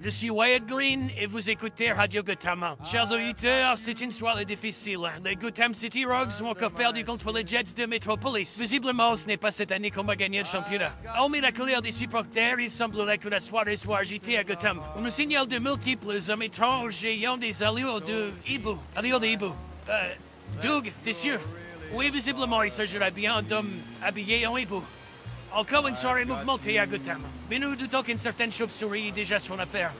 Je suis Wyatt Green et vous écoutez Radio Gotham. Chers auditeurs, c'est une soirée difficile. Les Gotham City Rogues ont encore perdu contre les Jets de Metropolis. Visiblement, ce n'est pas cette année qu'on va gagner le championnat. Hormis la colère des supporters, il semblerait que la soirée soit agitée à Gotham. On me signale de multiples hommes étranges ayant des allures de hibou. Doug, t'es sûr? Oui, visiblement, il s'agirait bien d'hommes habillés en hibou. Encore une soirée mouvementée à Gotham. Mais nous doutons qu'une certaine chauve-souris est déjà son affaire.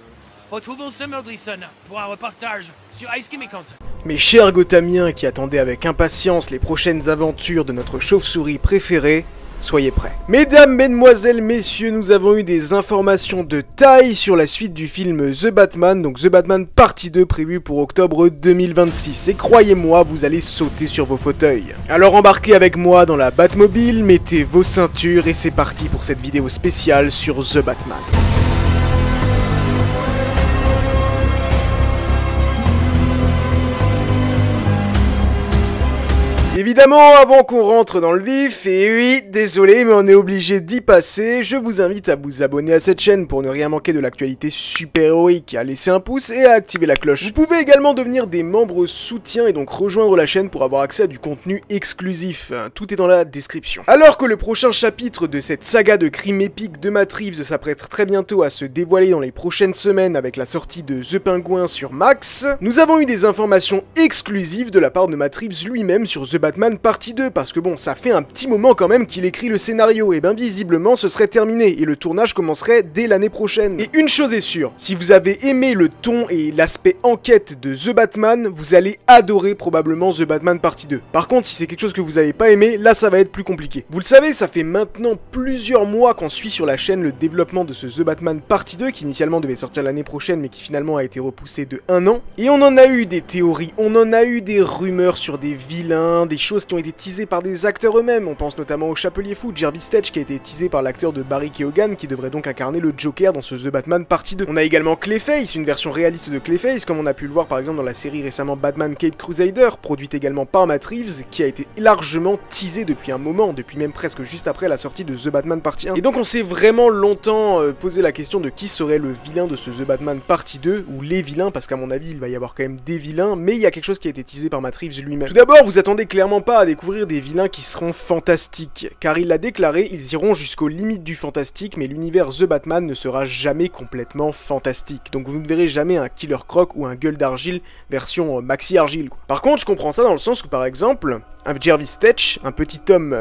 Retrouvons Summer Gleason pour un reportage sur Ice Cream Compte. Mes chers Gothamiens qui attendaient avec impatience les prochaines aventures de notre chauve-souris préférée, soyez prêts. Mesdames, mesdemoiselles, messieurs, nous avons eu des informations de taille sur la suite du film The Batman, donc The Batman partie 2 prévue pour octobre 2026. Et croyez-moi, vous allez sauter sur vos fauteuils. Alors embarquez avec moi dans la Batmobile, mettez vos ceintures et c'est parti pour cette vidéo spéciale sur The Batman. Évidemment, avant qu'on rentre dans le vif, et oui, désolé, mais on est obligé d'y passer, je vous invite à vous abonner à cette chaîne pour ne rien manquer de l'actualité super-héroïque, à laisser un pouce et à activer la cloche. Vous pouvez également devenir des membres soutiens et donc rejoindre la chaîne pour avoir accès à du contenu exclusif. Tout est dans la description. Alors que le prochain chapitre de cette saga de crimes épiques de Matt Reeves s'apprête très bientôt à se dévoiler dans les prochaines semaines avec la sortie de The Penguin sur Max, nous avons eu des informations exclusives de la part de Matt Reeves lui-même sur The Batman partie 2, parce que bon, ça fait un petit moment quand même qu'il écrit le scénario, et ben visiblement ce serait terminé, et le tournage commencerait dès l'année prochaine. Et une chose est sûre, si vous avez aimé le ton et l'aspect enquête de The Batman, vous allez adorer probablement The Batman partie 2. Par contre, si c'est quelque chose que vous avez pas aimé, là ça va être plus compliqué. Vous le savez, ça fait maintenant plusieurs mois qu'on suit sur la chaîne le développement de ce The Batman partie 2, qui initialement devait sortir l'année prochaine, mais qui finalement a été repoussé de 1 an. Et on en a eu des théories, on en a eu des rumeurs sur des vilains, des choses qui ont été teasées par des acteurs eux-mêmes. On pense notamment au Chapelier Fou, Jarvis Tetch, qui a été teasé par l'acteur de Barry Keoghan, qui devrait donc incarner le Joker dans ce The Batman partie 2. On a également Clayface, une version réaliste de Clayface, comme on a pu le voir par exemple dans la série récemment Batman Caped Crusader, produite également par Matt Reeves, qui a été largement teasé depuis un moment, depuis même presque juste après la sortie de The Batman partie 1. Et donc on s'est vraiment longtemps posé la question de qui serait le vilain de ce The Batman partie 2, ou les vilains, parce qu'à mon avis il va y avoir quand même des vilains, mais il y a quelque chose qui a été teasé par Matt Reeves lui-même. Tout d'abord, vous attendez clairement pas à découvrir des vilains qui seront fantastiques, car il l'a déclaré, ils iront jusqu'aux limites du fantastique, mais l'univers The Batman ne sera jamais complètement fantastique, donc vous ne verrez jamais un Killer Croc ou un Gueule d'Argile version Maxi Argile, quoi. Par contre, je comprends ça dans le sens où, par exemple, un Jarvis Tetch, un petit homme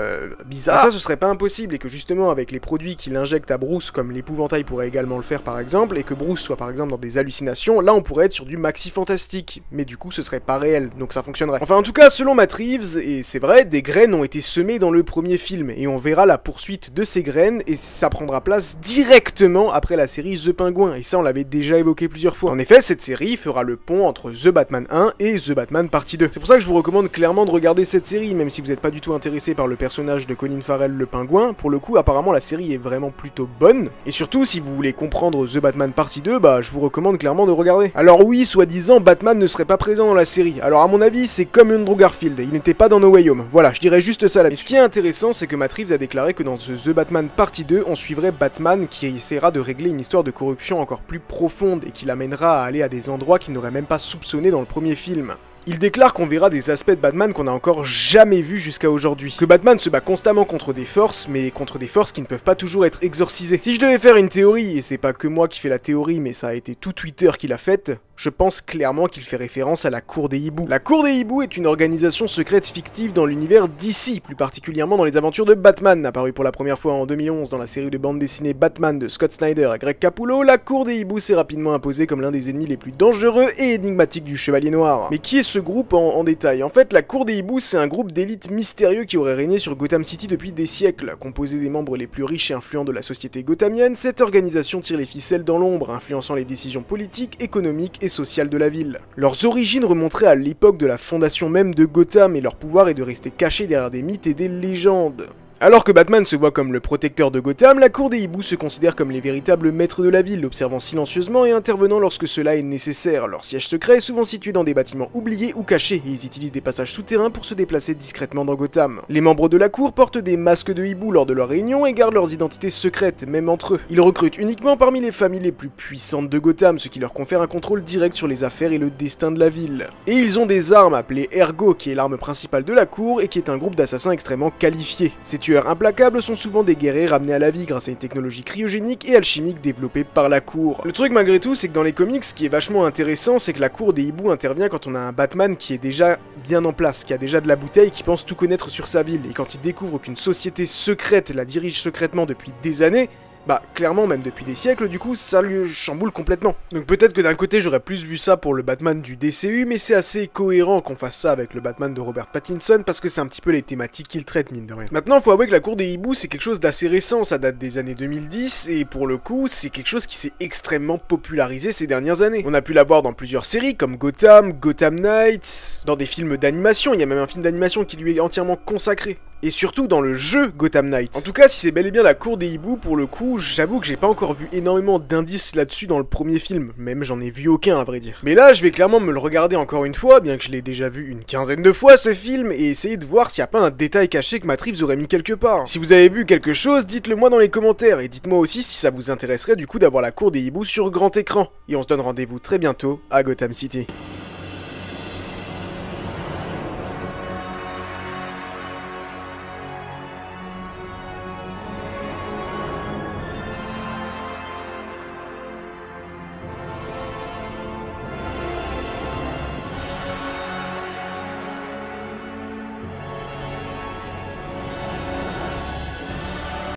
bizarre, ça ce serait pas impossible, et que justement avec les produits qu'il injecte à Bruce, comme l'épouvantail pourrait également le faire par exemple, et que Bruce soit par exemple dans des hallucinations, là on pourrait être sur du maxi fantastique, mais du coup ce serait pas réel, donc ça fonctionnerait. Enfin en tout cas, selon Matt Reeves, et c'est vrai, des graines ont été semées dans le premier film, et on verra la poursuite de ces graines, et ça prendra place directement après la série The Penguin, et ça on l'avait déjà évoqué plusieurs fois. En effet, cette série fera le pont entre The Batman 1 et The Batman partie 2. C'est pour ça que je vous recommande clairement de regarder cette série, même si vous n'êtes pas du tout intéressé par le personnage de Colin Farrell le pingouin. Pour le coup, apparemment la série est vraiment plutôt bonne, et surtout si vous voulez comprendre The Batman partie 2, bah je vous recommande clairement de regarder. Alors oui, soi-disant, Batman ne serait pas présent dans la série. Alors à mon avis, c'est comme Andrew Garfield, il n'était pas dans No Way Home. Voilà, je dirais juste ça là. Et ce qui est intéressant, c'est que Matt Reeves a déclaré que dans The Batman partie 2, on suivrait Batman qui essaiera de régler une histoire de corruption encore plus profonde, et qui l'amènera à aller à des endroits qu'il n'aurait même pas soupçonnés dans le premier film. Il déclare qu'on verra des aspects de Batman qu'on n'a encore jamais vus jusqu'à aujourd'hui. Que Batman se bat constamment contre des forces, mais contre des forces qui ne peuvent pas toujours être exorcisées. Si je devais faire une théorie, et c'est pas que moi qui fais la théorie, mais ça a été tout Twitter qui l'a faite, je pense clairement qu'il fait référence à la Cour des Hiboux. La Cour des Hiboux est une organisation secrète fictive dans l'univers DC, plus particulièrement dans les aventures de Batman, apparue pour la première fois en 2011 dans la série de bande dessinée Batman de Scott Snyder à Greg Capullo. La Cour des Hiboux s'est rapidement imposée comme l'un des ennemis les plus dangereux et énigmatiques du Chevalier Noir. Mais qui est ce groupe en détail? En fait, la Cour des Hiboux, c'est un groupe d'élite mystérieux qui aurait régné sur Gotham City depuis des siècles. Composé des membres les plus riches et influents de la société gothamienne, cette organisation tire les ficelles dans l'ombre, influençant les décisions politiques, économiques et sociales de la ville. Leurs origines remonteraient à l'époque de la fondation même de Gotham, et leur pouvoir est de rester caché derrière des mythes et des légendes. Alors que Batman se voit comme le protecteur de Gotham, la cour des hiboux se considère comme les véritables maîtres de la ville, observant silencieusement et intervenant lorsque cela est nécessaire. Leur siège secret est souvent situé dans des bâtiments oubliés ou cachés, et ils utilisent des passages souterrains pour se déplacer discrètement dans Gotham. Les membres de la cour portent des masques de hibou lors de leurs réunions et gardent leurs identités secrètes, même entre eux. Ils recrutent uniquement parmi les familles les plus puissantes de Gotham, ce qui leur confère un contrôle direct sur les affaires et le destin de la ville. Et ils ont des armes appelées Ergo, qui est l'arme principale de la cour et qui est un groupe d'assassins extrêmement qualifiés. Ces tueurs implacables sont souvent des guerriers ramenés à la vie grâce à une technologie cryogénique et alchimique développée par la cour. Le truc malgré tout, c'est que dans les comics, ce qui est vachement intéressant, c'est que la cour des hiboux intervient quand on a un Batman qui est déjà bien en place, qui a déjà de la bouteille, qui pense tout connaître sur sa ville, et quand il découvre qu'une société secrète la dirige secrètement depuis des années, bah clairement même depuis des siècles, du coup ça lui chamboule complètement. Donc peut-être que d'un côté j'aurais plus vu ça pour le Batman du DCU, mais c'est assez cohérent qu'on fasse ça avec le Batman de Robert Pattinson, parce que c'est un petit peu les thématiques qu'il traite, mine de rien. Maintenant faut avouer que la cour des hiboux c'est quelque chose d'assez récent, ça date des années 2010, et pour le coup c'est quelque chose qui s'est extrêmement popularisé ces dernières années. On a pu la voir dans plusieurs séries comme Gotham, Gotham Knights, dans des films d'animation, il y a même un film d'animation qui lui est entièrement consacré. Et surtout dans le jeu Gotham Knights. En tout cas, si c'est bel et bien la cour des hiboux, pour le coup, j'avoue que j'ai pas encore vu énormément d'indices là-dessus dans le premier film, même j'en ai vu aucun à vrai dire. Mais là, je vais clairement me le regarder encore une fois, bien que je l'ai déjà vu une quinzaine de fois ce film, et essayer de voir s'il n'y a pas un détail caché que Matt Reeves aurait mis quelque part. Si vous avez vu quelque chose, dites-le moi dans les commentaires, et dites-moi aussi si ça vous intéresserait du coup d'avoir la cour des hiboux sur grand écran. Et on se donne rendez-vous très bientôt à Gotham City.